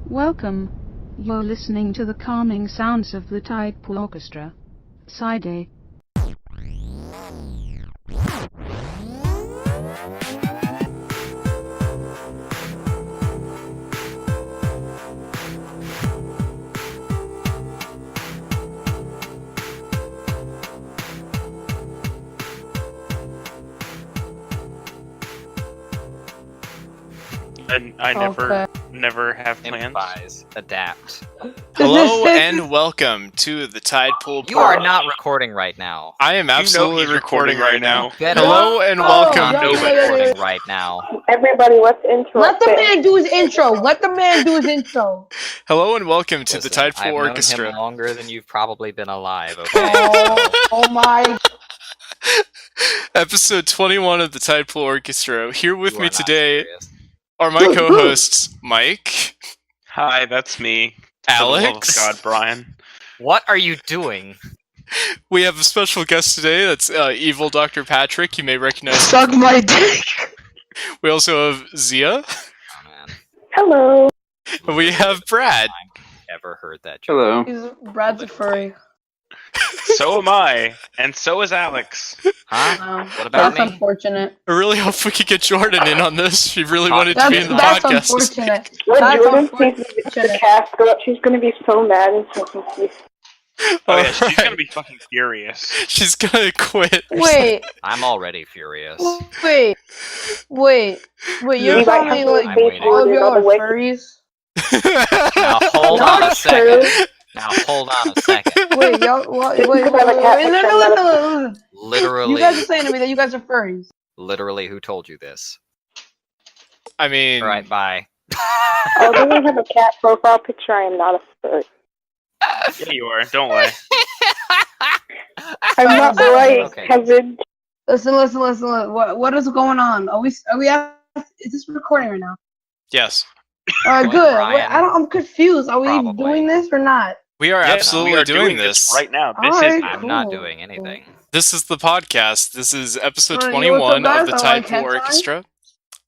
Welcome. You're listening to the calming sounds of the Tidepool Orchestra. Side A. I never have plans. Improvise, adapt. Hello and welcome to the Tidepool Orchestra. You are not recording right now. I am absolutely recording right now. Better Hello and welcome. not be recording right now. Everybody, let's intro. Let the man do his intro. Let the man do his intro. Hello and welcome to the Listen, Tidepool I've known Orchestra. him longer than you've probably been alive. Okay. Oh my! Episode 21 of the Tidepool Orchestra. Here with You me are not today serious. are my co-hosts, Mike, Hi, that's me. Alex. For the love of God, Brian. What are you doing? We have a special guest today. That's EvilDrPatrick. You may recognize him. Suck my dick. We also have Zia. Oh man, Hello. And we have Brad. I've ever heard that joke. Hello. Brad's a furry. So am I, and so is Alex. Huh? What about That's me? unfortunate. I really hope we could get Jordan in on this. She really wanted to That's, be in the that's podcast. unfortunate. When That's Jordan sees the unfortunate. cast go up, she's gonna be so mad and so confused. Oh yeah, she's Alright. gonna be fucking furious. She's gonna quit. Wait, I'm already furious. wait. You're You might telling me have to like I'm face waiting. all of Jordan y'all are other way. furries? Now hold on a Not second. true. Now hold on a second. Wait, y'all. Wait. Because I have a cat that Listen. Literally, You guys are saying to me that you guys are furries. literally, who told you this? I mean, All right, bye. Although I have a cat profile picture, I am not a furry. Yeah, you are. Don't lie. I'm not right, Okay. Kevin. Listen. What is going on? Are we? Is this recording right now? yes. All right, Going, good. Brian. I'm confused. Are we Probably. doing this or not? We are Yeah, absolutely we are doing this. right now. This Alright. is I'm not Cool. doing anything. This is the podcast. This is episode Alright, 21 what's up, of the guys? I like Tidepool hentai. Orchestra.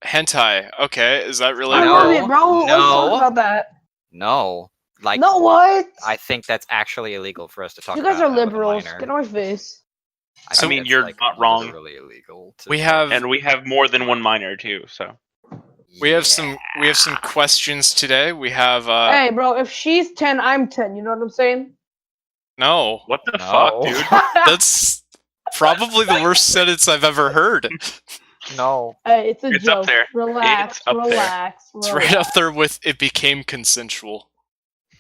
Hentai. Okay, is that really I No. what love we're... it, bro. Let's No. talk about that. No, like No, what? I think that's actually illegal for us to talk You about. guys are that with a liberals. minor. Get on my face. I So- think I mean, that's, you're like, not wrong. literally illegal. To We have and we have more than one minor too. So we have some questions today. We have Hey, bro, if she's 10, I'm 10. You know what I'm saying? no. what the No. fuck, dude? That's probably the worst sentence I've ever heard. No. Hey, it's a It's joke. up there. Relax, It's up there. relax. It's right up there with it became consensual.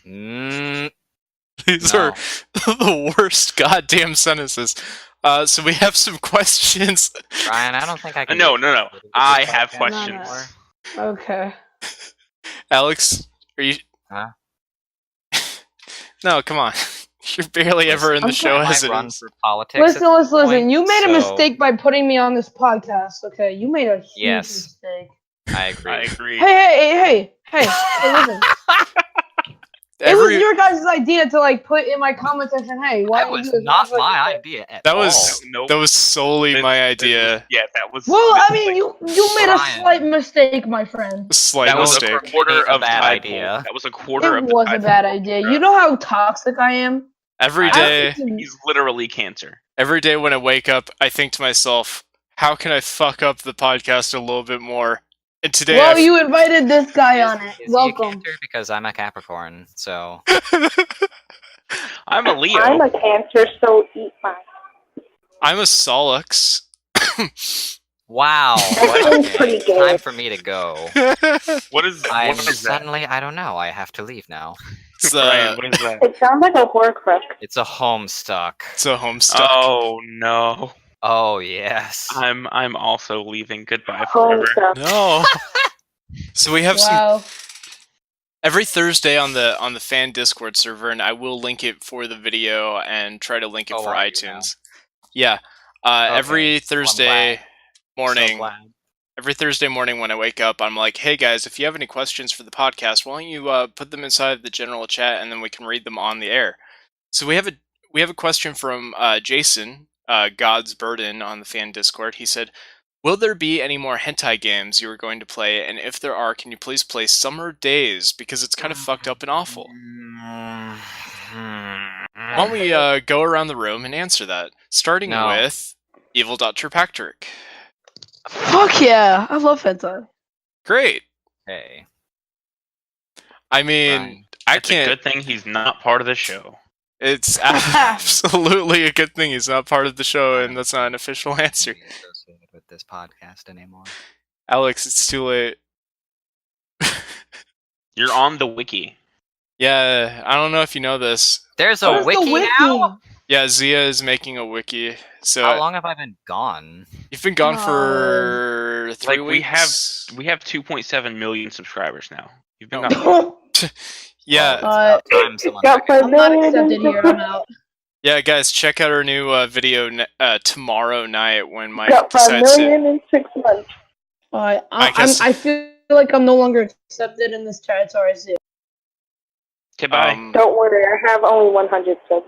Mm, These No. are the worst goddamn sentences. So we have some questions. Brian, I don't think I can. No. do this I podcast have No, no. questions. Okay. Alex, are you... Huh? No, come on. You're barely ever in the I'm show I as might it run is. for politics. Listen. You made a so- mistake by putting me on this podcast, okay? You made a huge Yes. mistake. I agree. I agree. Hey, listen. It was Every... your guys' idea to, like, put in my comment section, hey, why That don't was you do this? not I was like, my okay. idea at That all. was Nope. that was solely This- my this idea. was- yeah, that was. Well, this I mean, was you made a Brian. slight mistake, my friend. Slight that was mistake. a quarter A of bad Tidepool. idea. That was a quarter It of the was a Tidepool. bad idea. You know how toxic I am? Every I- day, He's literally cancer. every day when I wake up, I think to myself, how can I fuck up the podcast a little bit more? And today Well, I've... you invited this guy on it. Is he a Welcome. Cancer? Because I'm a Capricorn, so I'm a Leo. I'm a Cancer, so eat mine. I'm a Solux. wow. That sounds pretty Okay, gay. time for me to go. What is I'm what is that? suddenly, I don't know. I have to leave now. It's, Brian, what is that? It sounds like a Horcrux. It's a Homestuck. it's a Homestuck. Oh no. Oh yes. I'm also leaving. Goodbye forever. Homestuck. No. So we have some Wow. every Thursday on the fan Discord server, and I will link it for the video and try to link it Oh, for are you iTunes. Yeah. Okay, Every Thursday So morning, glad. every Thursday morning when I wake up, I'm like, hey guys, if you have any questions for the podcast, why don't you put them inside the general chat, and then we can read them on the air. So we have a question from Jason, God's Burden on the fan Discord. He said, Will there be any more hentai games you are going to play? And if there are, can you please play Summer Days? Because it's kind of fucked up and awful. Why don't we go around the room and answer that? Starting with EvilDrPatrick. Fuck yeah! I love hentai. Great. Hey. I mean, Brian. I It's a can't. good thing he's not part of the show. It's absolutely a good thing he's not part of the show, and that's not an official answer. Be associated with this podcast anymore. Alex, it's too late. You're on the wiki. Yeah, I don't know if you know this. There's a Where's the wiki now? Yeah, Zia is making a wiki. So How long have I been gone? you've been gone for 3 Like, weeks. we have 2.7 million subscribers now. You've been gone. Yeah, Well, it's about time someone got recognized- I'm not accepted here. I'm out. yeah, guys, check out our new video tomorrow night when Mike Got 5 decides to. million in 6 months. I feel like I'm no longer accepted in this territory. So Okay, bye. Don't worry, I have only 100 subs.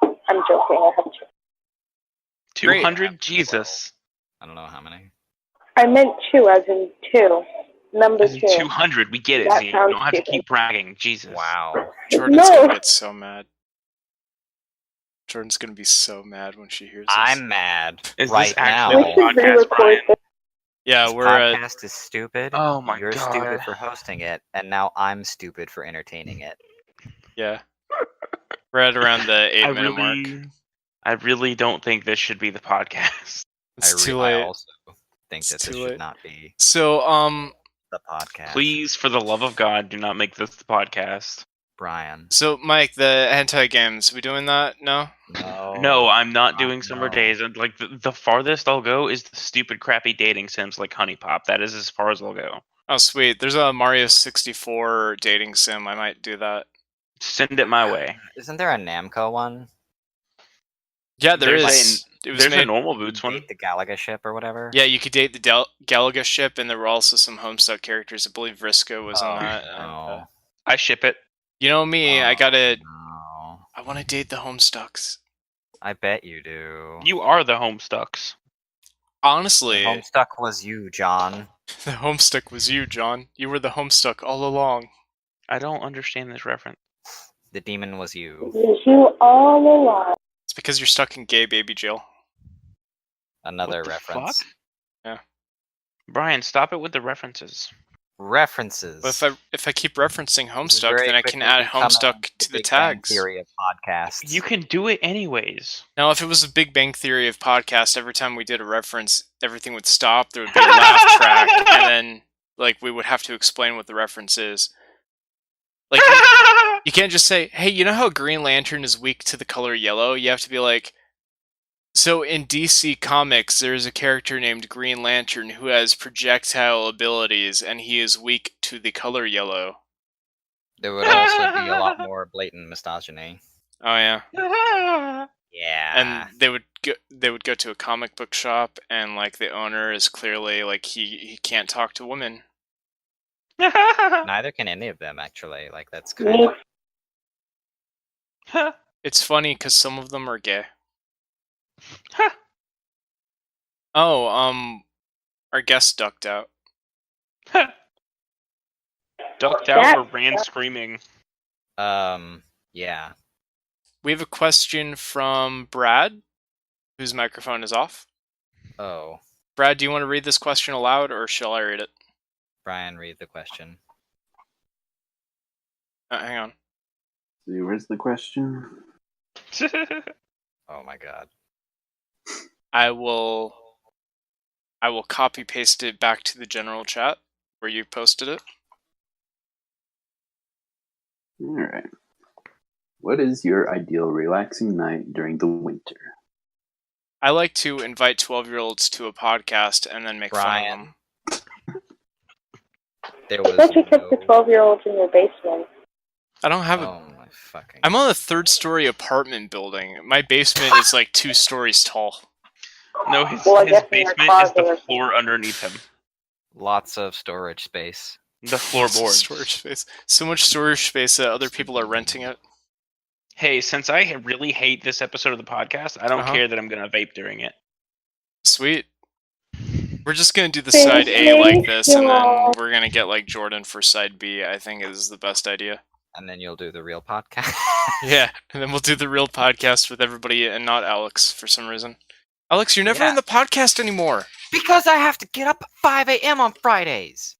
I'm joking, I have 2. 200? Jesus. I don't know how many. I meant 2, as in 2. Number As in 2. 200, we get it, That Z. You sounds don't have to stupid. keep bragging. Jesus. Wow. Jordan's No. gonna get so mad. Jordan's gonna be so mad when she hears this. I'm mad Is right this now. actually We the should podcast, re-record Brian? this. Yeah, This we're podcast is stupid. Oh my You're God. stupid for hosting it, and now I'm stupid for entertaining it. yeah. We're at around the 8-minute mark. I really don't think this should be the podcast. It's too I late. also think It's that this too late. should not be So, the podcast. Please, for the love of God, do not make this the podcast. Brian. so Mike, the hentai games, we doing that? No? No. No, I'm not doing no. Summer Days. And, like, the farthest I'll go is the stupid, crappy dating sims like Honey Pop. That is as far as I'll go. Oh, sweet. There's a Mario 64 dating sim. I might do that. Send it my way. Isn't there a Namco one? Yeah, there There's is. It was There's made. a normal boots one. Date the Galaga ship or whatever? Yeah, you could date the Galaga ship, and there were also some Homestuck characters. I believe Vriska was Oh, in that. no. I ship it. You know me, I gotta. No. I want to date the Homestucks. I bet you do. You are the Homestucks. Honestly, Homestuck was you, John. the Homestuck was you, John. You were the Homestuck all along. I don't understand this reference. The demon was you. Is you all alive? It's because you're stuck in gay baby jail. Another What the reference. fuck? Yeah. Brian, stop it with the references. References. But if I keep referencing This is Homestuck, very then I can quickly add becoming Homestuck to the Big Bang tags. Theory of podcasts. You can do it anyways. Now, if it was a Big Bang Theory of podcast, every time we did a reference, everything would stop. There would be a laugh track, and then like we would have to explain what the reference is. Like you can't just say, "Hey, you know how Green Lantern is weak to the color yellow?" You have to be like, "So in DC Comics, there's a character named Green Lantern who has projectile abilities, and he is weak to the color yellow." There would also be a lot more blatant misogyny. Oh yeah. Yeah. And they would go to a comic book shop, and like the owner is clearly like he can't talk to women. Neither can any of them, actually. Like, that's kind Me of... It's funny because some of them are gay. Oh, our guest ducked out. Ducked out or ran screaming. Yeah. We have a question from Brad, whose microphone is off. Oh. Brad, do you want to read this question aloud, or shall I read it? Brian, read the question. Hang on. See, where's the question? Oh my god. I will copy paste it back to the general chat where you posted it. Alright. What is your ideal relaxing night during the winter? I like to invite 12-year-olds to a podcast and then make fun Brian. of them. There was Especially if the no... 12-year-olds in your basement. I don't have a. Oh my fucking... I'm on a 3rd-story apartment building. My basement is like 2 stories tall. No, his Well, I guess in your basement is closet the or floor underneath him. Lots of storage space. The floorboards. Storage space. So much storage space that other people are renting it. Hey, since I really hate this episode of the podcast, I don't Uh-huh. care that I'm going to vape during it. Sweet. We're just gonna do the side A like this, and then we're gonna get like Jordan for side B. I think is the best idea. And then you'll do the real podcast. Yeah, and then we'll do the real podcast with everybody and not Alex for some reason. Alex, you're never Yeah. in the podcast anymore. Because I have to get up at 5 a.m. on Fridays.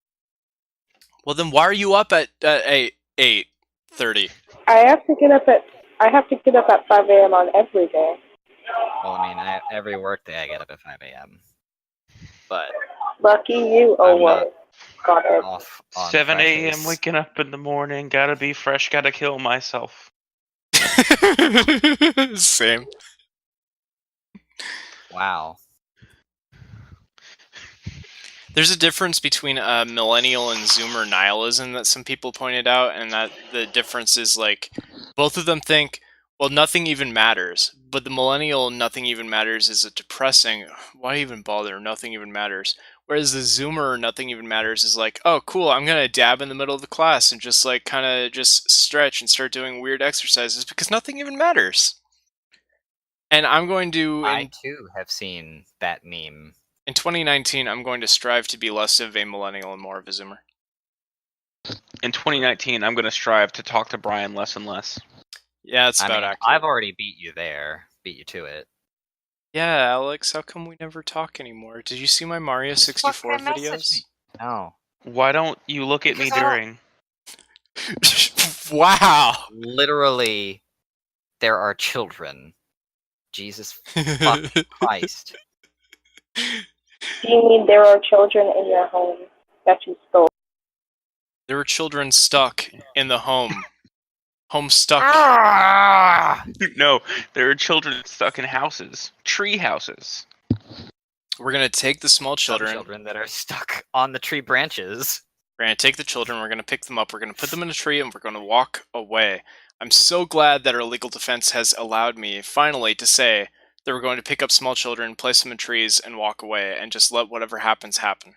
Well, then why are you up at 8:30? I have to get up at 5 a.m. on every day. Well, I mean, every work day I get up at 5 a.m. But Lucky you. Oh, I'm well. Got it. off on 7 a.m. Fridays. waking up in the morning. Gotta be fresh. Gotta kill myself. Same. Wow. There's a difference between millennial and Zoomer nihilism that some people pointed out, and that the difference is like both of them think, well, nothing even matters. But the millennial nothing even matters is a depressing, why even bother? Nothing even matters. Whereas the Zoomer nothing even matters is like, oh, cool, I'm gonna dab in the middle of the class and just like kind of just stretch and start doing weird exercises because nothing even matters. And I'm going to I too have seen that meme. in 2019, I'm going to strive to be less of a millennial and more of a Zoomer. In 2019, I'm gonna strive to talk to Brian less and less. Yeah, it's I about mean, accurate. I've already beat you to it. Yeah, Alex, how come we never talk anymore? Did you see my Mario 64 videos? No. Why don't you look at me Because I during? Wow! Literally, there are children. Jesus fucking Christ. Do you mean there are children in your home that you stole? There were children stuck in the home. Home stuck. Ah! No, there are children stuck in houses, tree houses. We're gonna take the small Some children. that are stuck on the tree branches. We're gonna take the children, we're gonna pick them up, we're gonna put them in a tree, and we're gonna walk away. I'm so glad that our legal defense has allowed me, finally, to say that we're going to pick up small children, place them in trees, and walk away, and just let whatever happens happen.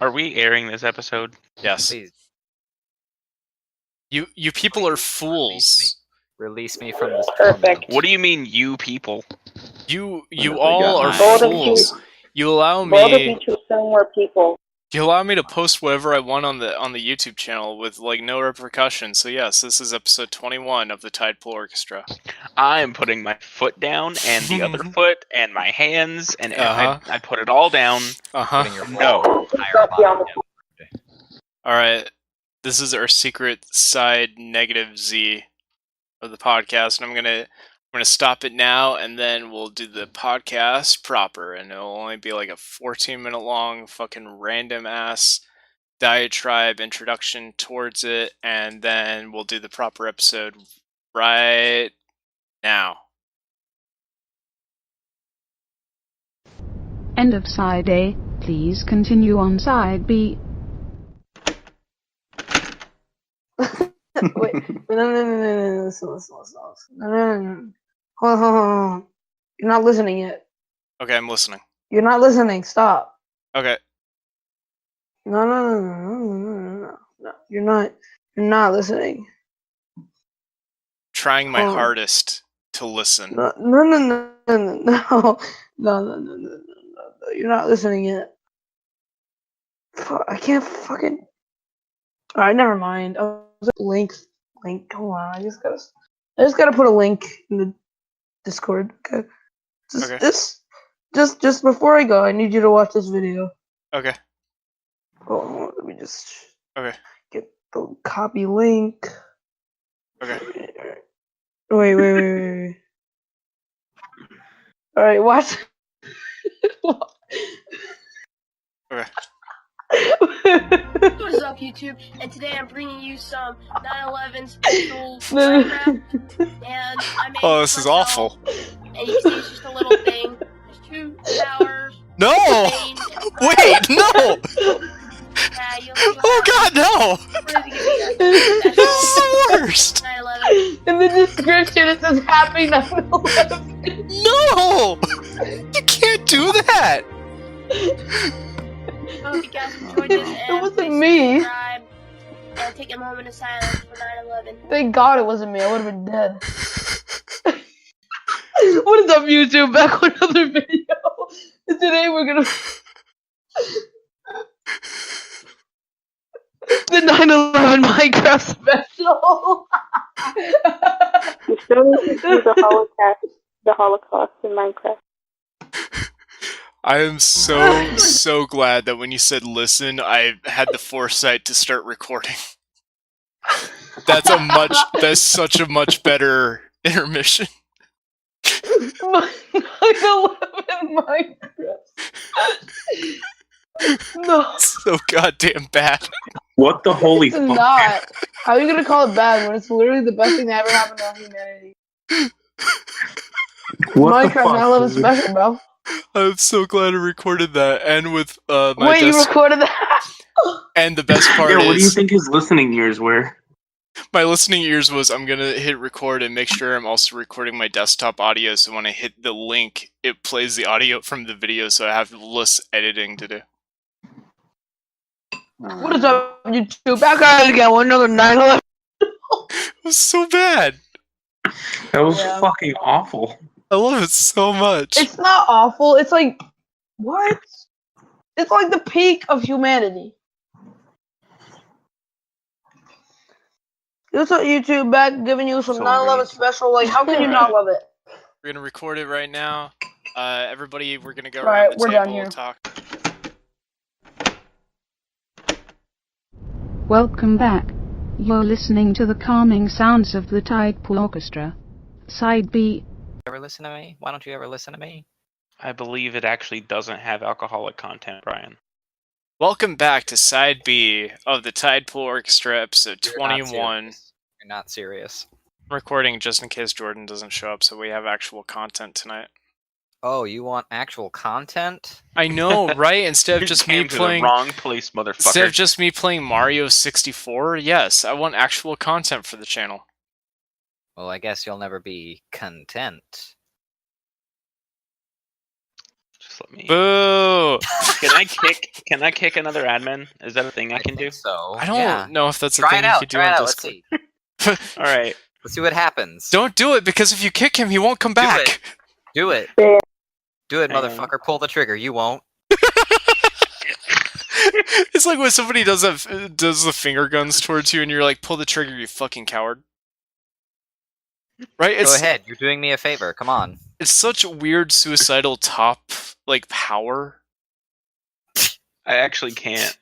Are we airing this episode? Yes. Please You people are fools. release me from this Perfect. torment. What do you mean, you people? You they all got are mine. Bold of fools. You allow Bold of me you to assume we're people. You allow me to post whatever I want on the YouTube channel with like no repercussions. So yes, this is episode 21 of the Tidepool Orchestra. I'm putting my foot down, and the other foot, and my hands, and Uh-huh. I put it all down. Putting your No. entire Don't be on body the down. All right, this is our secret side negative Z of the podcast, and I'm gonna stop it now, and then we'll do the podcast proper, and it'll only be like a 14-minute long fucking random ass diatribe introduction towards it, and then we'll do the proper episode right now. End of side A. Please continue on side B. Wait, no, listen. No. Hold on. You're not listening yet. Okay, I'm listening. You're not listening. Stop. Okay. No. You're not listening. Trying my Oh. hardest to listen. No. You're not listening yet. I can't fucking. Alright, never mind. I was link. Hold on. I just gotta put a link in the Discord. Okay. Okay. Just before I go, I need you to watch this video. Okay. Hold on, let me just. Okay. Get the copy link. Okay. Wait. Alright, watch. What's up, YouTube? And today I'm bringing you some 9/11 special Minecraft, and I made Oh, it this is myself. awful. And you can see it's just a little thing. There's 2 towers. No! main and Wait, no! Yeah, you'll see what Oh god, no! happens. This is the worst! 9/11. In the description, it says Happy 9/11. No! You can't do that! I hope you guys enjoyed this, and It wasn't please me. subscribe and take a moment of silence for 9/11. Thank God it wasn't me. I would have been dead. What is up, YouTube? Back with another video. Today we're gonna the 9/11 Minecraft special. You still need to do the Holocaust in Minecraft. I am so glad that when you said listen, I had the foresight to start recording. That's such a much better intermission. 9/11 Minecraft. No, So goddamn bad. What the holy it's fuck? not. How are you gonna call it bad when it's literally the best thing that ever happened to humanity? What the Minecraft fuck, 9/11 dude? special, bro. I'm so glad I recorded that, and with my Wait, you desk. recorded that? And the best part Yeah, what do you is, think his listening ears were? my listening ears was I'm gonna hit record and make sure I'm also recording my desktop audio, so when I hit the link, it plays the audio from the video, so I have less editing to do. What is up, YouTube? Back at it again with another 9/11. It was so bad. That was Yeah. fucking awful. I love it so much. It's not awful. It's like, what? It's like the peak of humanity. What's up, YouTube? Back giving you some So 9/11 great. special. Like, how can you not love it? We're gonna record it right now. Everybody, we're gonna go Alright, around the we're done table here. and talk. Welcome back. You're listening to the calming sounds of the Tidepool Orchestra. Side B. Ever listen to me? Why don't you ever listen to me? I believe it actually doesn't have alcoholic content, Brian. Welcome back to Side B of the Tidepool Orchestra, episode You're not 21. serious. You're not serious. I'm recording just in case Jordan doesn't show up, so we have actual content tonight. Oh, you want actual content? I know, right? Instead You of just me came to playing, the wrong place, instead motherfucker. of just me playing Mario 64, yes, I want actual content for the channel. Well, I guess you'll never be content. Just let me. Boo! Can I kick another admin? Is that a thing I can do? think so. I don't Yeah. know if that's a Try thing it you out. could do Try it on out. Let's Discord. see. All right. Let's see what happens. Don't do it, because if you kick him, he won't come Do back. it. Do it. Yeah. Do it, Hang on. motherfucker. Pull the trigger. You won't. It's like when somebody does the finger guns towards you, and you're like, "Pull the trigger, you fucking coward!" Right? Go ahead. You're doing me a favor. Come on. It's such a weird suicidal top like power. I actually can't.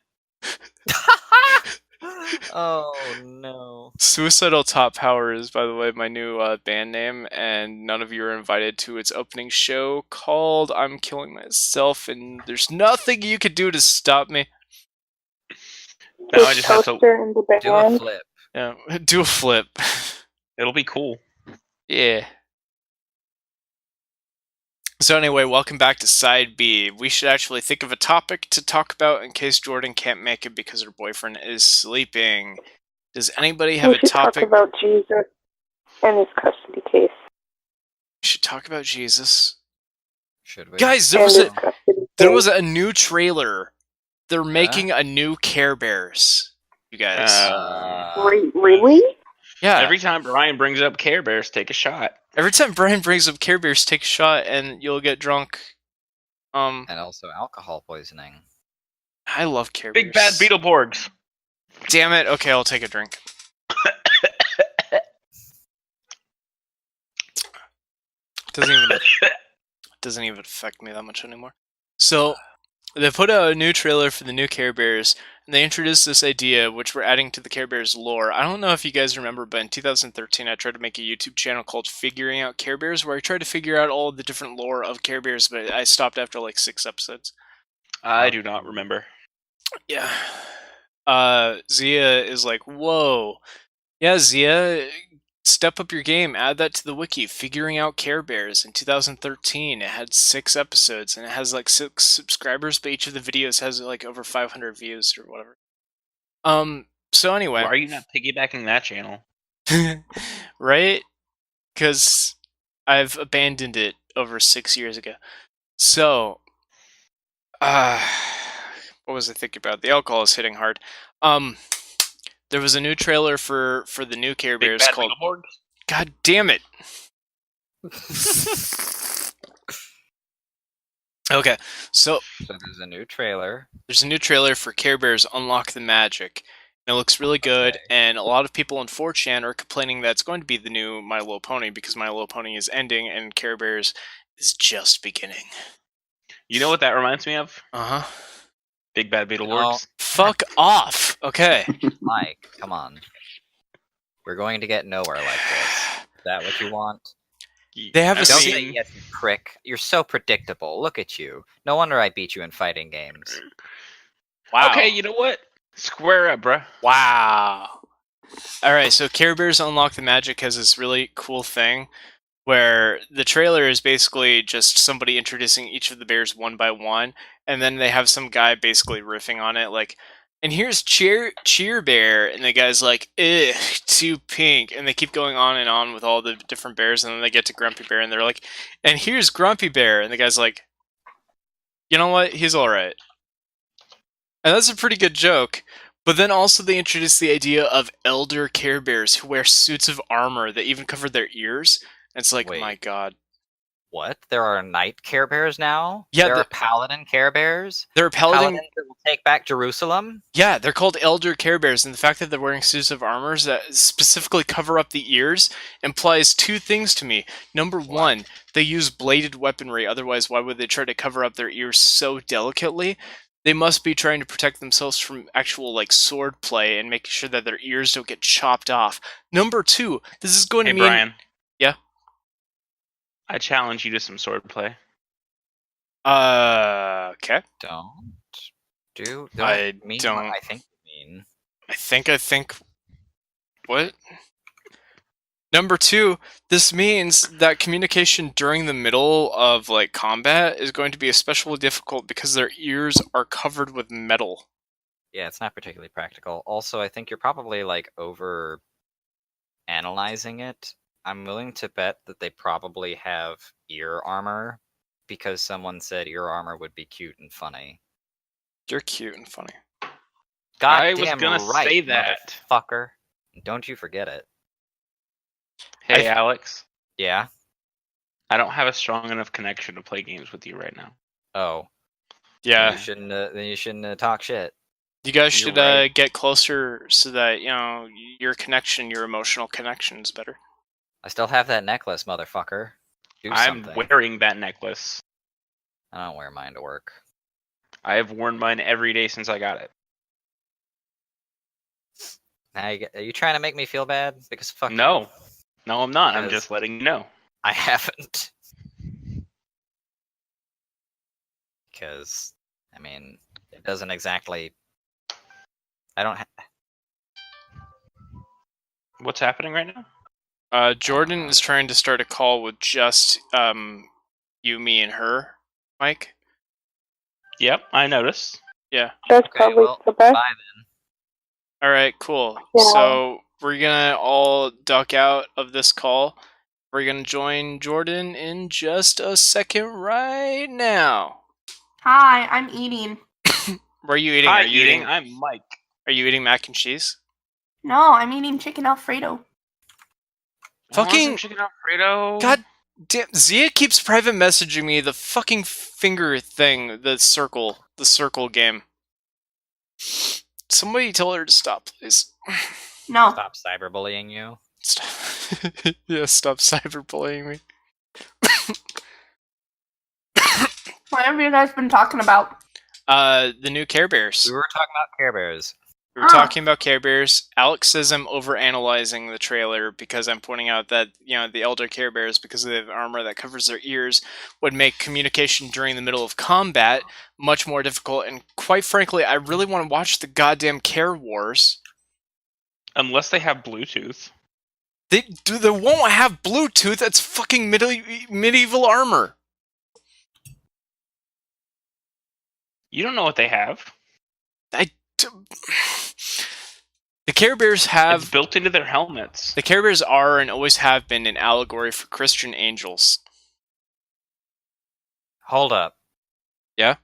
Oh no. Suicidal Top Power is, by the way, my new band name, and none of you are invited to its opening show called "I'm Killing Myself," and there's nothing you could do to stop me. Now I just have to. Toaster in the Do a band. flip. Yeah, do a flip. It'll be cool. Yeah. So anyway, welcome back to Side B. We should actually think of a topic to talk about in case Jordan can't make it because her boyfriend is sleeping. Does anybody have We a should topic? talk about Jesus and his custody case. We should talk about Jesus. Should we? Guys, And his custody there case. was a new trailer. They're making a new Care Bears. You guys. Really? yeah. Every time Brian brings up Care Bears, take a shot. Every time Brian brings up Care Bears, take a shot and you'll get drunk. And also alcohol poisoning. I love Care Bears. Big bad Beetleborgs. Damn it. Okay, I'll take a drink. Doesn't even affect me that much anymore. So they put out a new trailer for the new Care Bears, and they introduced this idea, which we're adding to the Care Bears lore. I don't know if you guys remember, but in 2013, I tried to make a YouTube channel called Figuring Out Care Bears, where I tried to figure out all the different lore of Care Bears, but I stopped after like 6 episodes. I do not remember. Yeah. Zia is like, whoa. Yeah, Zia, step up your game. Add that to the wiki. Figuring Out Care Bears in 2013. It had 6 episodes, and it has like 6 subscribers, but each of the videos has like over 500 views or whatever. So anyway. Why are you not piggybacking that channel? Right? Because I've abandoned it over 6 years ago. So, what was I thinking about? The alcohol is hitting hard. There was a new trailer for the new Care Big Bears bad called. Beetleborgs? God damn it! Okay, so So there's a new trailer. there's a new trailer for Care Bears Unlock the Magic. And it looks really good, Okay. and a lot of people on 4chan are complaining that it's going to be the new My Little Pony because My Little Pony is ending and Care Bears is just beginning. You know what that reminds me of? Uh-huh. Big Bad Beetle No. Works. Fuck off! Okay. Mike, come on. We're going to get nowhere like this. Is that what you want? They have I a Don't scene- say yes, you prick. You're so predictable. Look at you. No wonder I beat you in fighting games. Wow. Okay, you know what? Square up, bruh. Wow. Alright, so Care Bears Unlock the Magic has this really cool thing where the trailer is basically just somebody introducing each of the bears one by one, and then they have some guy basically riffing on it, like, and here's Cheer Bear, and the guy's like, ugh, too pink, and they keep going on and on with all the different bears, and then they get to Grumpy Bear, and they're like, and here's Grumpy Bear, and the guy's like, you know what, he's alright. And that's a pretty good joke. But then also they introduced the idea of elder Care Bears who wear suits of armor that even cover their ears. And it's like, Wait. my god. What? There are knight Care Bears now? Yeah, There are paladin Care Bears? They're paladin. Paladins that will take back Jerusalem? Yeah, they're called elder Care Bears, and the fact that they're wearing suits of armor that specifically cover up the ears implies two things to me. Number one, they use bladed weaponry, otherwise why would they try to cover up their ears so delicately? They must be trying to protect themselves from actual like sword play and making sure that their ears don't get chopped off. Number two, this is going Hey, to mean Brian. Yeah? I challenge you to some swordplay. Okay. Don't I mean don't- what I think you mean. I think what? Number two, this means that communication during the middle of like combat is going to be especially difficult because their ears are covered with metal. Yeah, it's not particularly practical. Also, I think you're probably like over analyzing it. I'm willing to bet that they probably have ear armor because someone said ear armor would be cute and funny. You're cute and funny. God I was damn gonna right, say that. motherfucker. Don't you forget it. Hey, Alex. Yeah? I don't have a strong enough connection to play games with you right now. Oh. Yeah. Then you shouldn't talk shit. You guys You're should right. get closer so that, you know, your connection, your emotional connection is better. I still have that necklace, motherfucker. Do I'm something. wearing that necklace. I don't wear mine to work. I have worn mine every day since I got it. Now are you trying to make me feel bad? Because fuck you. No. No, I'm not. I'm Because- just letting you know. I haven't. Because, I mean, it doesn't exactly... I don't What's happening right now? Jordan is trying to start a call with just you, me, and her, Mike. Yep, I noticed. Yeah. That's Okay, probably well, the best. bye then. All right, cool. Yeah. So we're gonna all duck out of this call. We're gonna join Jordan in just a second right now. Hi, I'm eating. What are you eating? Hi, Are you eating? I'm Mike. Are you eating mac and cheese? No, I'm eating chicken Alfredo. I want some Fucking- chicken Alfredo. God damn! Zia keeps private messaging me the fucking finger thing, the circle game. Somebody tell her to stop, please. No. Stop cyberbullying you. Stop. Yeah, stop cyberbullying me. What have you guys been talking about? The new Care Bears. We were talking about Care Bears. We were talking about Care Bears. Alex says I'm overanalyzing the trailer because I'm pointing out that, you know, the elder Care Bears, because they have armor that covers their ears, would make communication during the middle of combat much more difficult. And quite frankly, I really want to watch the goddamn Care Wars. Unless they have Bluetooth. They won't have Bluetooth. That's fucking medieval armor. You don't know what they have. The Care Bears It's have... built into their helmets. The Care Bears are and always have been an allegory for Christian angels. Hold up. Yeah?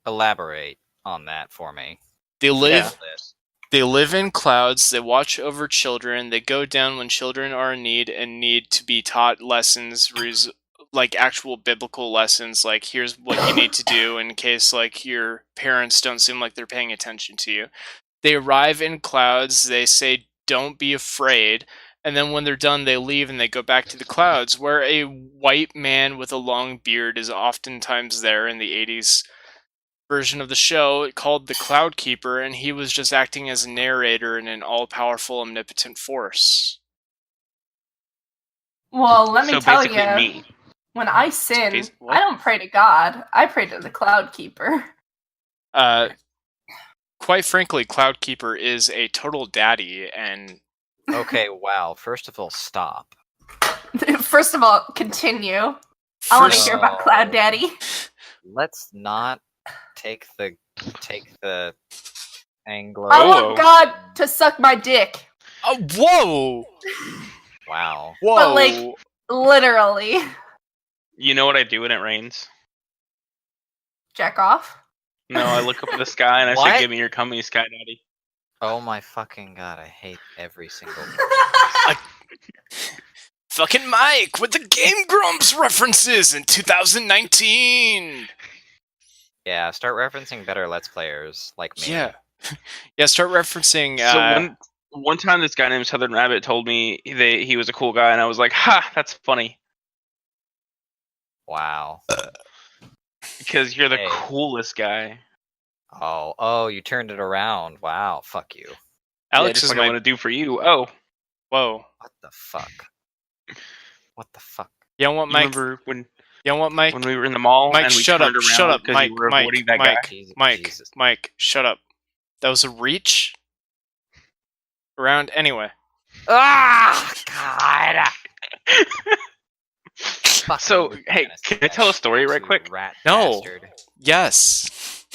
Elaborate on that for me. They live... Yeah. They live in clouds, they watch over children, they go down when children are in need and need to be taught lessons like actual biblical lessons, like here's what you need to do in case like your parents don't seem like they're paying attention to you. They arrive in clouds, they say don't be afraid, and then when they're done they leave and they go back to the clouds, where a white man with a long beard is oftentimes there in the 80s version of the show called the Cloud Keeper, and he was just acting as a narrator and an all-powerful omnipotent force. Well, let me So tell basically you, me. when I sin, basi- what? I don't pray to God. I pray to the Cloud Keeper. Quite frankly, Cloud Keeper is a total daddy, and Okay, wow. First of all, stop. First of all, continue. I want to first- hear about Cloud Daddy. Let's not take the Anglo. I Whoa. want God to suck my dick. Oh, whoa! Wow. Whoa! But, like- Literally. You know what I do when it rains? Jack off. No, I look up at the sky and I What? say, "Give me your coming, Sky Daddy." Oh my fucking god, I hate every single person. Fucking Mike with the Game Grumps references in 2019. Yeah, start referencing better Let's Players like me. Yeah, yeah. Start referencing. So one time, this guy named Southern Rabbit told me he was a cool guy, and I was like, "Ha, that's funny." Wow. Because you're the Hey. coolest guy. Oh, you turned it around. Wow, fuck you. Alex just is like my. I want to do for you. Oh, Whoa. What the fuck? What the fuck? You know what, you Mike? remember when You know what, Mike? we were in the mall Mike, and we shut turned up, around shut up, because Mike, you were Mike, avoiding that Mike. guy? Jesus. Mike, shut up. That was a reach. Around anyway. Ah, God. Fucking So, Luke hey, Dennis, can I that tell a story right absolute quick? Rat No. bastard. Yes.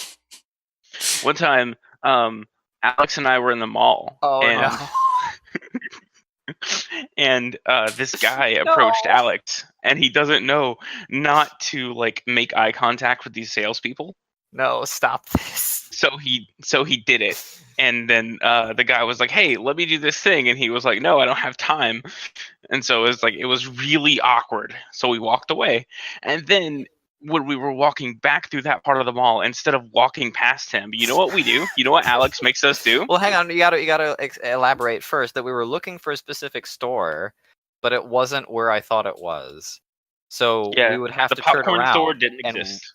One time, Alex and I were in the mall. Oh, and, no. And this guy approached Alex, and he doesn't know not to like make eye contact with these salespeople. No, stop this. So he did it, and then the guy was like, "Hey, let me do this thing," and he was like, "No, I don't have time." And so it was really awkward. So we walked away, and then when we were walking back through that part of the mall, instead of walking past him, you know what we do? You know what Alex makes us do? Well, hang on. You gotta elaborate first that we were looking for a specific store, but it wasn't where I thought it was. So Yeah, we would have the to turn popcorn around store didn't and, exist.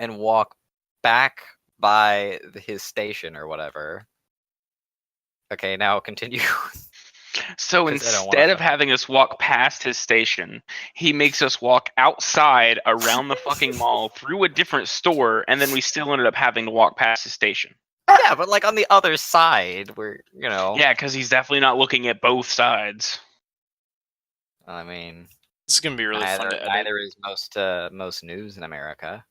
and walk back by his station or whatever. Okay, now continue. So 'Cause I don't wanna instead of fucking- having us walk past his station, he makes us walk outside around the fucking mall through a different store, and then we still ended up having to walk past his station. Yeah, but like on the other side, where Yeah, because he's definitely not looking at both sides. I mean, This is gonna be really fun to edit. neither is most news in America.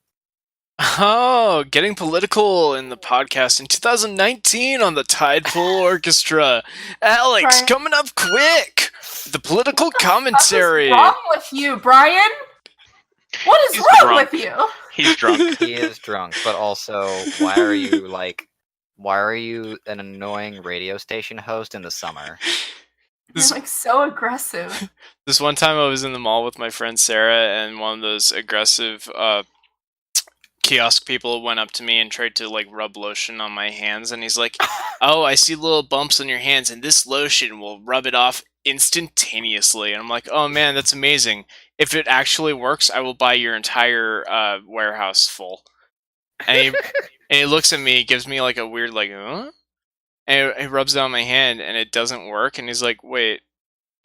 Oh, getting political in the podcast in 2019 on the Tidepool Orchestra. Alex, Brian. coming up quick. The political What commentary. is wrong with you, Brian? What is He's wrong drunk. with you? He's drunk. He is drunk, but also, why are you an annoying radio station host in the summer? You're like so aggressive. This one time I was in the mall with my friend Sarah, and one of those aggressive kiosk people went up to me and tried to like rub lotion on my hands, and he's like, "Oh, I see little bumps on your hands, and this lotion will rub it off instantaneously." And I'm like, "Oh man, that's amazing. If it actually works, I will buy your entire warehouse full." And he looks at me, gives me like a weird like, huh? And he rubs it on my hand, and it doesn't work. And he's like, "Wait."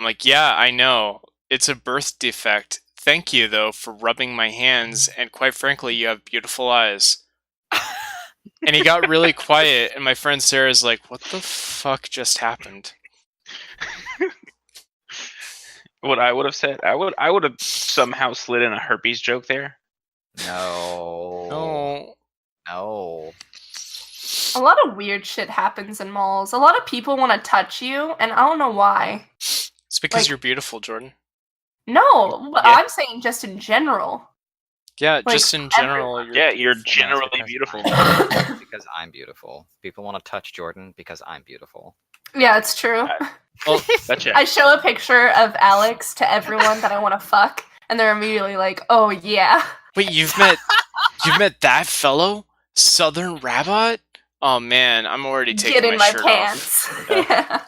I'm like, "Yeah, I know. It's a birth defect. Thank you, though, for rubbing my hands, and quite frankly, you have beautiful eyes." And he got really quiet, and my friend Sarah's like, "What the fuck just happened?" What I would have said, I would have somehow slid in a herpes joke there. No. No. A lot of weird shit happens in malls. A lot of people want to touch you, and I don't know why. It's because Like- you're beautiful, Jordan. No, but Yeah. I'm saying just in general. Yeah, Like, just in general. Yeah, you're No, it's generally because beautiful. Because I'm beautiful. People want to touch Jordan because I'm beautiful. Yeah, it's true. Well, that's it. I show a picture of Alex to everyone that I want to fuck, and they're immediately like, "Oh yeah." Wait, you've met that fellow, Southern Rabbit? Oh man, I'm already taking Get in my my shirt pants. off. Yeah.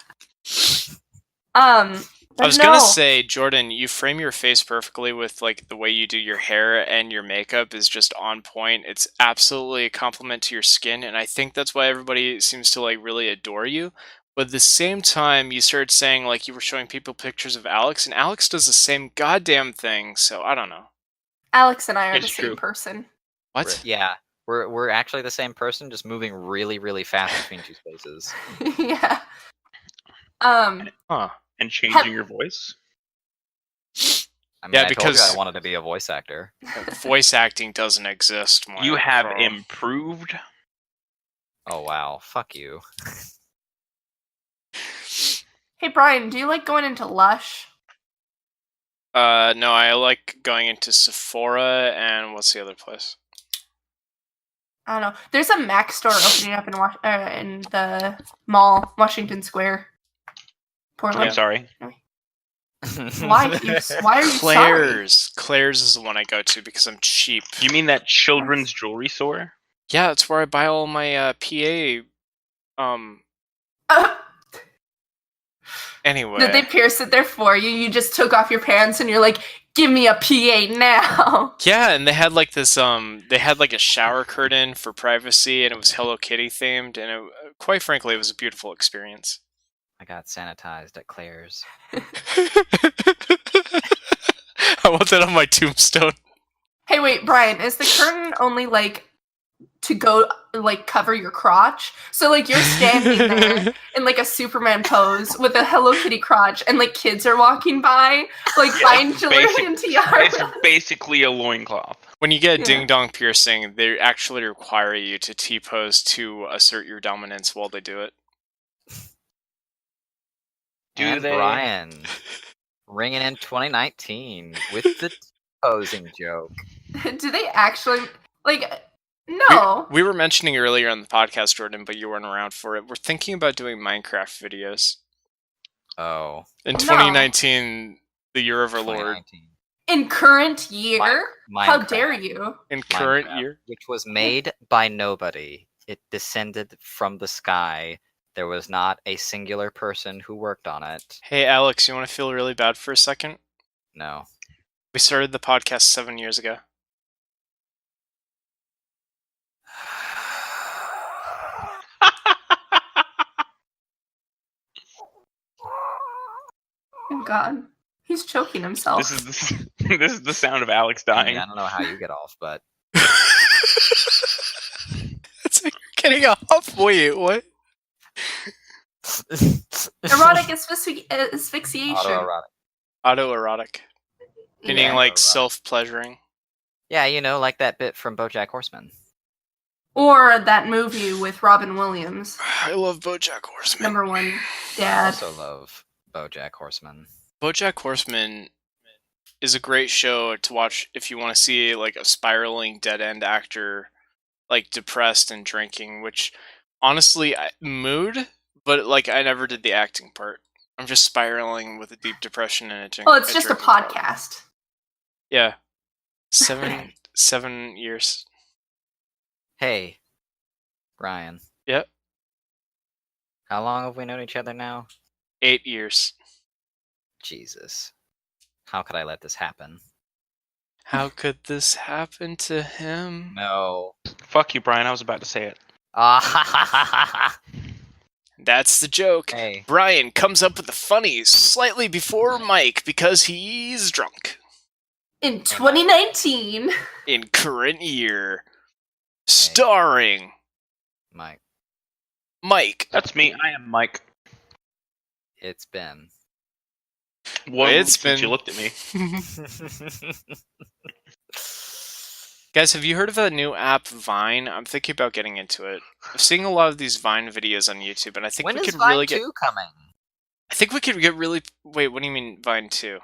But I was no. gonna say, Jordan, you frame your face perfectly with like the way you do your hair, and your makeup is just on point. It's absolutely a compliment to your skin, and I think that's why everybody seems to like really adore you. But at the same time, you started saying like you were showing people pictures of Alex, and Alex does the same goddamn thing. So I don't know. Alex and I are It's the true. same person. What? Yeah, we're actually the same person, just moving really, really fast between two spaces. Yeah. Huh. And changing your voice. I mean, Yeah, I told you because- I wanted to be a voice actor. Voice acting doesn't exist. You have Carl. improved. Oh wow, fuck you. Hey Brian, do you like going into Lush? No, I like going into Sephora, and what's the other place? I don't know. There's a Mac store opening up in the mall, Washington Square, Portland. I'm sorry. Why are you sorry? Claire's is the one I go to because I'm cheap. You mean that children's jewelry store? Yeah, that's where I buy all my PA. Anyway. Did they pierce it there for you? You just took off your pants and you're like, "Give me a PA now." Yeah, and they had like this. They had like a shower curtain for privacy, and it was Hello Kitty themed, and quite frankly, it was a beautiful experience. I got sanitized at Claire's. I want that on my tombstone. Hey, wait, Brian, is the curtain only like to go like cover your crotch? So like you're standing there in like a Superman pose with a Hello Kitty crotch, and like kids are walking by, like buying jewelry and tiaras. It's basically a loincloth. When you get a ding dong piercing, they actually require you to T-pose to assert your dominance while they do it. And Brian ringing in 2019 with the posing joke. Do they actually like? No. We were mentioning earlier on the podcast, Jordan, but you weren't around for it. We're thinking about doing Minecraft videos. Oh. In 2019, the year of our Lord. In current year? How Minecraft. dare you? In current Minecraft, year? which was made by nobody. It descended from the sky. There was not a singular person who worked on it. Hey, Alex, you want to feel really bad for a second? No. We started the podcast 7 years ago. Oh God, he's choking himself. This is the sound of Alex I dying. mean, I don't know how you get off, but It's like you're getting off. Wait, what? Erotic asphyxiation. autoerotic. Autoerotic. Meaning Yeah. like self-pleasuring. Yeah, you know, like that bit from BoJack Horseman. Or that movie with Robin Williams. I love BoJack Horseman. #1 I dad. also love BoJack Horseman. BoJack Horseman is a great show to watch if you want to see like a spiraling dead-end actor like depressed and drinking, which honestly mood, but like I never did the acting part. I'm just spiraling with a deep depression and a drink. Well, it's just a drinking problem. podcast. Yeah. 7 years. Hey, Brian. Yep. How long have we known each other now? 8 years. Jesus. How could I let this happen? How could this happen to him? No. Fuck you, Brian. I was about to say it. That's the joke. Hey. Brian comes up with the funnies slightly before Mike because he's drunk. In 2019. In current year. Starring Mike. Mike. That's me. I am Mike. It's been. One It's week since been- you looked at me. Guys, have you heard of a new app, Vine? I'm thinking about getting into it. I'm seeing a lot of these Vine videos on YouTube, and I think When we is could Vine really 2 coming? I think we could get really. Wait, what do you mean Vine 2?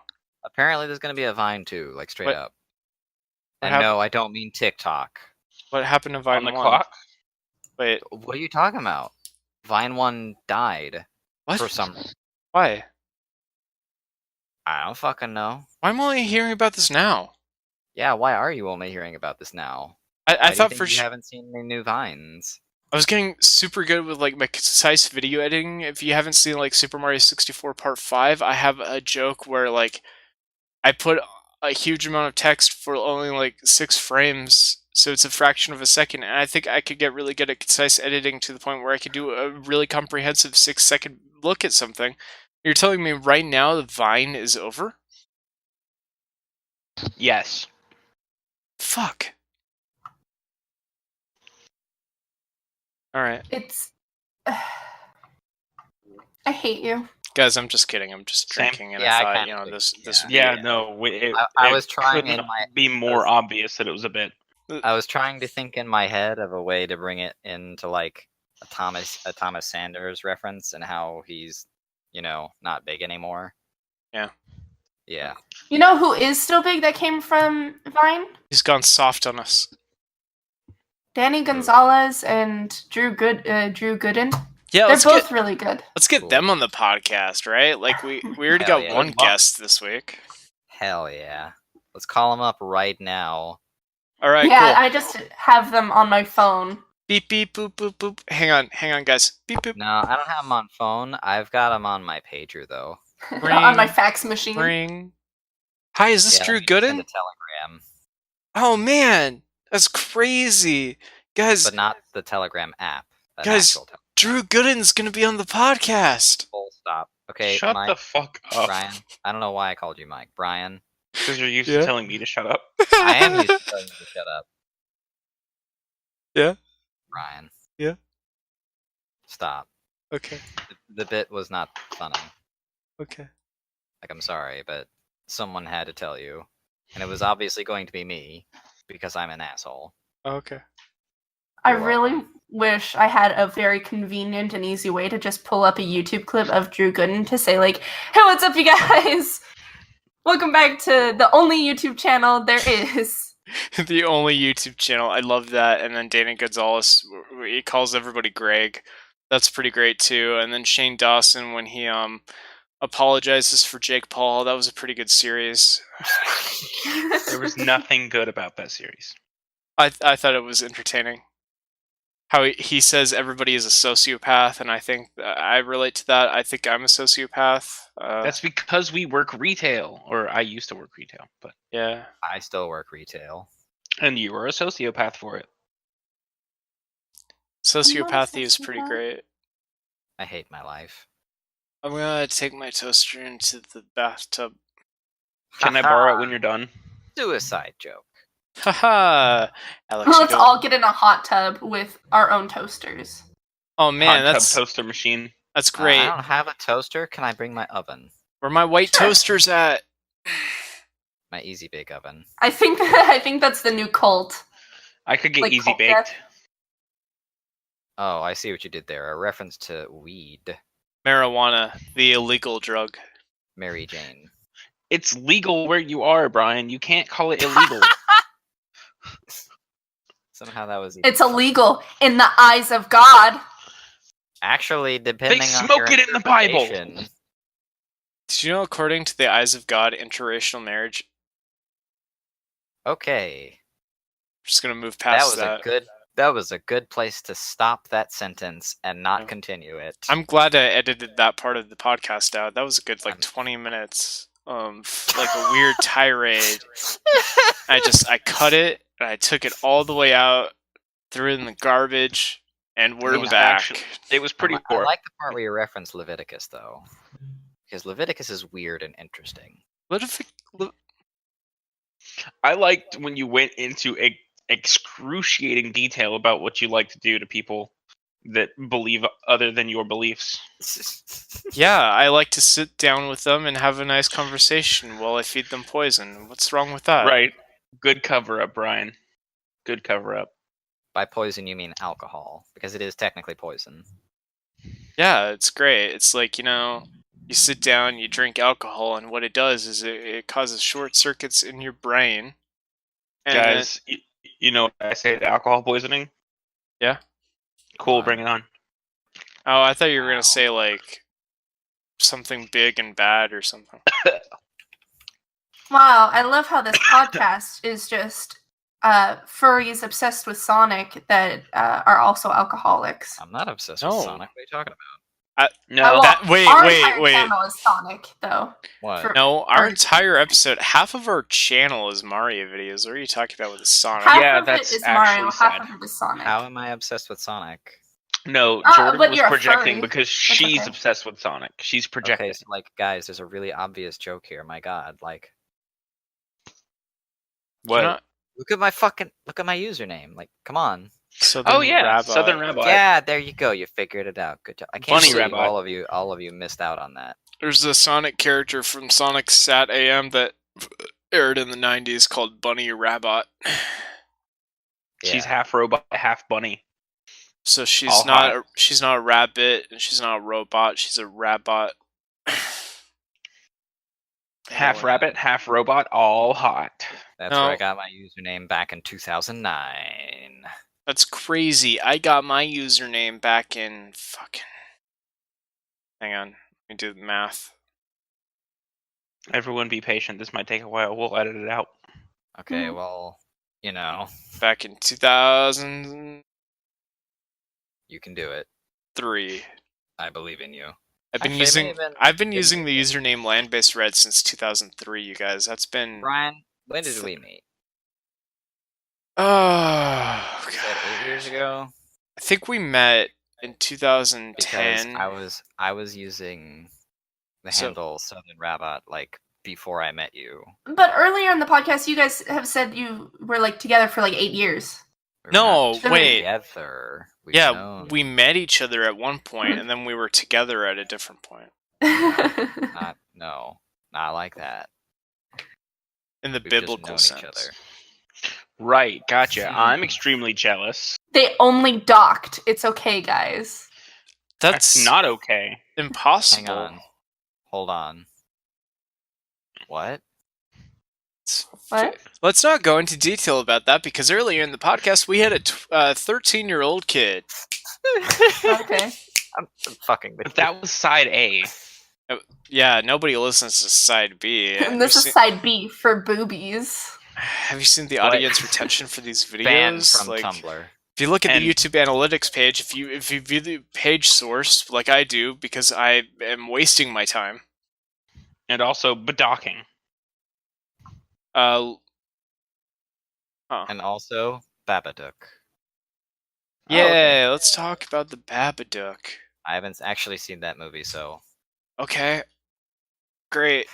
Apparently there's going to be a Vine 2, like straight What- up. what And hap- no, I don't mean TikTok. What happened to Vine On the 1? clock? Wait, What are you talking about? Vine 1 died what? for some reason. Why? I don't fucking know. Why am I only hearing about this now? Yeah, why are you only hearing about this now? I Why do you thought think for you haven't seen any new Vines? I was getting super good with like my concise video editing. If you haven't seen like Super Mario 64 Part 5, I have a joke where like I put a huge amount of text for only like 6 frames, so it's a fraction of a second, and I think I could get really good at concise editing to the point where I could do a really comprehensive 6-second look at something. You're telling me right now the Vine is over? Yes. Fuck. Alright. It's. I hate you. Guys, I'm just kidding. I'm just Same. drinking, and Yeah, I I thought, kinda you know, think- this would Yeah, be... no. I was trying couldn't in my- be more obvious that it was a bit. I was trying to think in my head of a way to bring it into like a Thomas Sanders reference and how he's, you know, not big anymore. Yeah. Yeah. You know who is still big that came from Vine? He's gone soft on us. Danny Gonzalez and Drew Gooden. Yeah, They're both really good. let's get Cool. them on the podcast, right? Like we already Hell got yeah. one guest this week. Hell yeah. Let's call him up right now. All right, Yeah, cool. I just have them on my phone. Beep beep boop boop boop. Hang on, guys. Beep boop. No, I don't have him on phone. I've got him on my pager though. On my fax machine. Ring. Hi, is this Yeah, Drew let me send Gooden? a telegram, Oh man, that's crazy, guys. but not the Telegram app. An Guys, actual telegram. Drew Gooden's gonna be on the podcast. Full stop. Okay, Shut Mike, the fuck up. Brian. I don't know why I called you Mike. Brian. Because you're used Yeah. to telling me to shut up. I am used to telling you to shut up. Yeah. Brian. Yeah. Stop. Okay. The bit was not funny. Okay. Like, I'm sorry, but someone had to tell you. And it was obviously going to be me, because I'm an asshole. Okay. I You're really welcome. wish I had a very convenient and easy way to just pull up a YouTube clip of Drew Gooden to say like, "Hey, what's up, you guys? Welcome back to the only YouTube channel there is." The only YouTube channel. I love that. And then Danny Gonzalez, he calls everybody Greg. That's pretty great too. And then Shane Dawson when he apologizes for Jake Paul. That was a pretty good series. There was nothing good about that series. I thought it was entertaining. How he says everybody is a sociopath, and I think I relate to that. I think I'm a sociopath. That's because we work retail, or I used to work retail, but yeah. I still work retail. and you were a sociopath for it. Sociopathy is pretty great. I hate my life. I'm gonna take my toaster into the bathtub. Can I borrow it when you're done? Suicide joke. Haha, Alex. you Let's don't- all get in a hot tub with our own toasters. Oh man, Hot that's tub toaster machine. that's great. I don't have a toaster. Can I bring my oven? Where my white Sure. toasters at? My Easy Bake Oven. I think that's the new cult. I could get Like easy cult baked. death. Oh, I see what you did there. A reference to weed. Marijuana, the illegal drug. Mary Jane. It's legal where you are, Brian. You can't call it illegal. Somehow that was. It's illegal in the eyes of God. Actually, depending on smoke your it in the Bible. interpretation- Did you know, according to the eyes of God, interracial marriage? Okay, I'm just gonna move that past was that. a good. That was a good place to stop that sentence and not Yeah. continue it. I'm glad I edited that part of the podcast out. That was a good like I'm- 20 minutes. Like a weird tirade. I cut it and I took it all the way out, threw it in the garbage, and we're It was back. actually- It was pretty I poor. like the part where you reference Leviticus, though, because Leviticus is weird and interesting. I liked when you went into excruciating detail about what you like to do to people that believe other than your beliefs. Yeah, I like to sit down with them and have a nice conversation while I feed them poison. What's wrong with that? Right. Good cover up, Brian. Good cover up. By poison, you mean alcohol, because it is technically poison. Yeah, it's great. It's like, you sit down, you drink alcohol, and what it does is it causes short circuits in your brain. And Guys, you know what I say to alcohol poisoning? Yeah? Cool, bring it on. Oh, I thought you were Wow. gonna say like something big and bad or something. Wow, I love how this podcast is just furries obsessed with Sonic that are also alcoholics. I'm not obsessed No. with Sonic. What are you talking about? No. Well, That- wait, our wait, entire wait. channel is Sonic, though. What? For- No, our or- entire episode, half of our channel is Mario videos. What are you talking about with Sonic? Half Yeah, of that's it is Mario, actually half sad. of it is Sonic. How am I obsessed with Sonic? No, but Jordan was you're a projecting furry. because she's okay. obsessed with Sonic. She's projecting. Okay, so like, guys, there's a really obvious joke here. My God, like, What? Not look at my username. Like, come on. Southern Oh yeah, Rabbi. Southern Rabbi. Yeah, there you go. You figured it out. Good job. I can't Bunny believe Rabbi. all of you missed out on that. There's a Sonic character from Sonic Sat AM that aired in the 90s called Bunny Rabbit. She's Yeah. half robot, half bunny. So she's All not hot. she's not a rabbit and she's not a robot. She's a rabbit. Half rabbit, half robot, all hot. That's No. where I got my username back in 2009. That's crazy. I got my username back in fucking. Hang on, let me do the math. Everyone be patient. This might take a while. We'll edit it out. Okay, well, you know, Back in 2003. you can do it. I believe in you. I've been Actually, using maybe even- I've been using the username Landbased Red since 2003. You guys, that's been. Brian, when did we meet? Oh, Was that 8 years ago? I think we met in Because 2010. I was using the So- handle Southern Rabbit like before I met you. But earlier in the podcast, you guys have said you were like together for like 8 years. We were No, not wait. Together. We've Yeah, known. we met each other at one point, and then we were together at a different point Not like that. in the We've just biblical known sense. each other. Right, gotcha. Hmm. I'm extremely jealous. They only docked. It's okay, guys. That's not okay. impossible. Hang on. Hold on. What? What? Let's not go into detail about that because earlier in the podcast we had a 13-year-old kid. Okay. I'm fucking with But that was side A. Yeah, nobody listens to side B. And this is side B for boobies. Have you seen the What? audience retention for these videos? banned from Like, Tumblr. if you look at And- the YouTube analytics page, if you view the page source like I do, because I am wasting my time. And also bedocking. Huh. And also Babadook. Yeah, okay. let's talk about the Babadook. I haven't actually seen that movie, so Okay, great.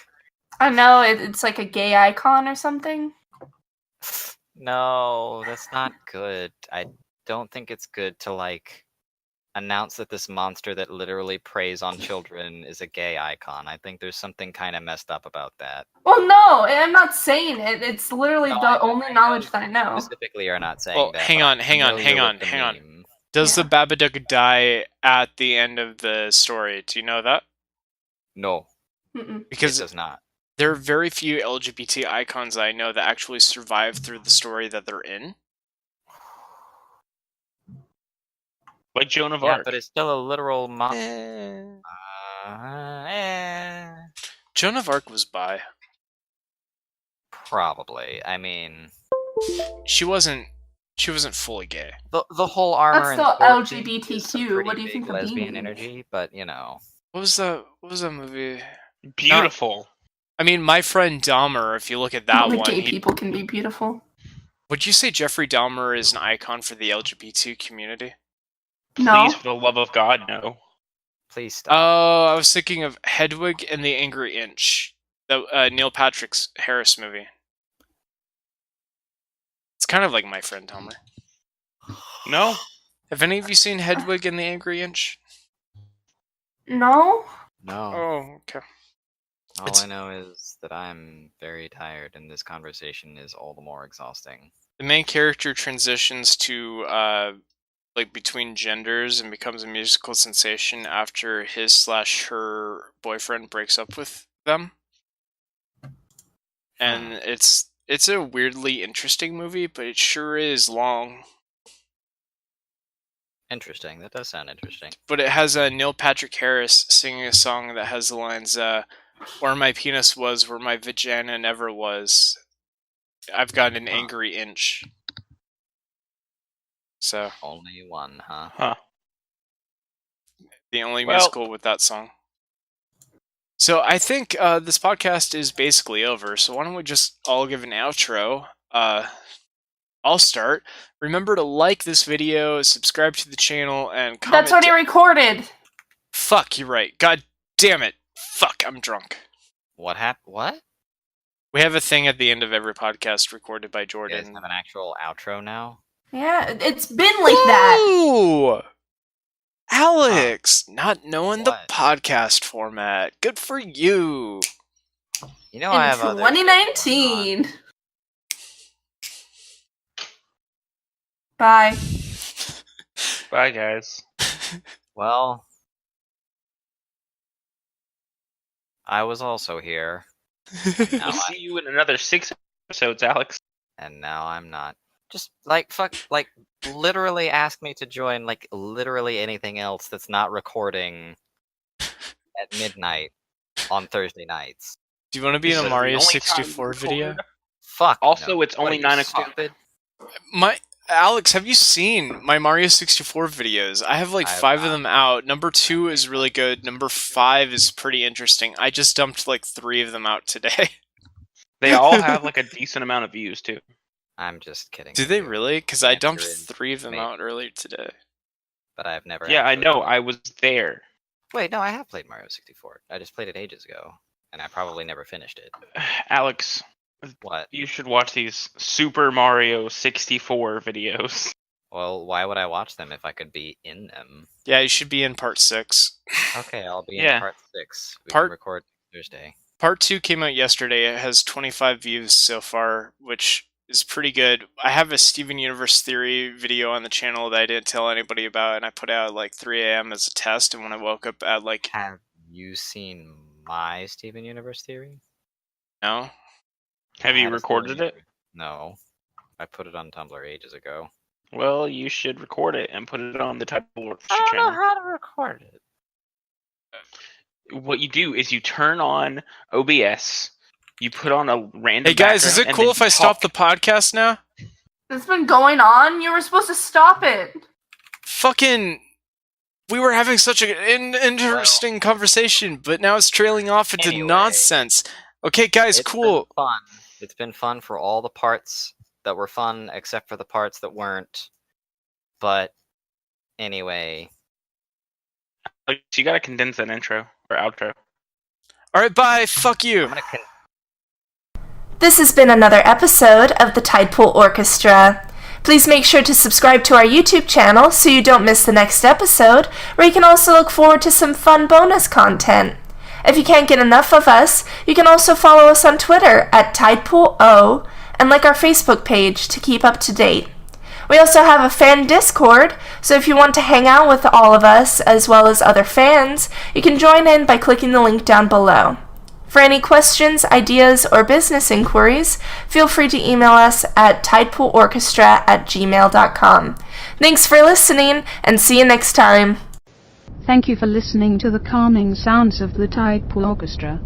I know it's like a gay icon or something. no, that's not good. I don't think it's good to like announce that this monster that literally preys on children is a gay icon. I think there's something kind of messed up about that. Well, no, I'm not saying it. It's literally No, the I only knowledge that I You know. specifically are not saying Well, that. hang but on, I'm hang on, familiar hang with on, the hang on. meme. Does Yeah. the Babadook die at the end of the story? Do you know that? No, Mm-mm. Because it does not. there are very few LGBT icons I know that actually survive through the story that they're in. Like Joan of Yeah, Arc. but it's still a literal monster. Joan of Arc was bi. Probably. I mean, She wasn't fully gay. the whole armor That's and still sword thing is some LGBTQ. pretty What do you big think of lesbian being? energy? But you know, What was that movie? Beautiful. I mean, My Friend Dahmer, if you look at that Only one, gay people can be beautiful. would you say Jeffrey Dahmer is an icon for the LGBT community? No. Please, for the love of God, no. please stop. Oh, I was thinking of Hedwig and the Angry Inch, the Neil Patrick Harris movie. It's kind of like My Friend Dahmer. No? Have any of you seen Hedwig and the Angry Inch? No. No. Oh, okay. All It's- I know is that I'm very tired, and this conversation is all the more exhausting. The main character transitions to like between genders and becomes a musical sensation after his/her boyfriend breaks up with them. And it's a weirdly interesting movie, but it sure is long. Interesting. That does sound interesting. But it has Neil Patrick Harris singing a song that has the lines, where my penis was, where my vagina never was. I've got an angry inch. So Only one, huh? Huh. the only Well- musical with that song. So I think this podcast is basically over. So why don't we just all give an outro? I'll start. Remember to like this video, subscribe to the channel, and comment. That's already recorded. Fuck, you're right. God damn it. Fuck, I'm drunk. What happened? What? We have a thing at the end of every podcast recorded by You guys Jordan. have an actual outro now? Yeah, it's been like that. Ooh! Alex, not knowing the What? podcast format. Good for you. You know I In have other shit going on. 2019. Bye. Bye, guys. Well, I was also here, now We'll see you in another 6 episodes, Alex. and now I'm not. Just literally ask me to join literally anything else that's not recording at midnight on Thursday nights. Do you want to be This in a is the Mario only time 64 we video? record. Fuck. Also, no. it's only What are you, 9 o'clock. stupid? Alex, have you seen my Mario 64 videos? I have I have 5 of not. them out. Number 2 is really good. Number 5 is pretty interesting. I just dumped 3 of them out today. They all have a decent amount of views too. I'm just kidding. Did with they you. really? Because The I dumped answer is 3 of them maybe. out earlier today. But I've never. Yeah, I actually know. played I it. was there. Wait, no, I have played Mario 64. I just played it ages ago, and I probably never finished it. Alex, What? you should watch these Super Mario 64 videos. Well, why would I watch them if I could be in them? Yeah, you should be in part 6. Okay, I'll be Yeah. in part 6. We Part- can record Thursday. Part 2 came out yesterday. It has 25 views so far, which is pretty good. I have a Steven Universe Theory video on the channel that I didn't tell anybody about, and I put out at 3 a.m. as a test, and when I woke up at Have you seen my Steven Universe theory? no? Have I you had a recorded Steven it? Universe- No. I put it on Tumblr ages ago. Well, you should record it and put it on the Tidepool Orchestra I don't know channel. how to record it. What you do is you turn on OBS, you put on a random. Hey guys, is background, it and cool then if I you stop talk. the podcast now? It's been going on. You were supposed to stop it. Fucking... We were having such an interesting conversation, but now it's trailing off into Anyway. nonsense. Okay, guys, It's cool. been fun. It's been fun for all the parts that were fun, except for the parts that weren't. But anyway, You gotta condense that intro or outro. Alright, bye. Fuck you. I'm gonna. This has been another episode of the Tidepool Orchestra. Please make sure to subscribe to our YouTube channel so you don't miss the next episode, where you can also look forward to some fun bonus content. If you can't get enough of us, you can also follow us on Twitter at TidepoolO and like our Facebook page to keep up to date. We also have a fan Discord, so if you want to hang out with all of us as well as other fans, you can join in by clicking the link down below. For any questions, ideas, or business inquiries, feel free to email us at tidepoolorchestra@gmail.com. Thanks for listening, and see you next time. Thank you for listening to the calming sounds of the Tidepool Orchestra.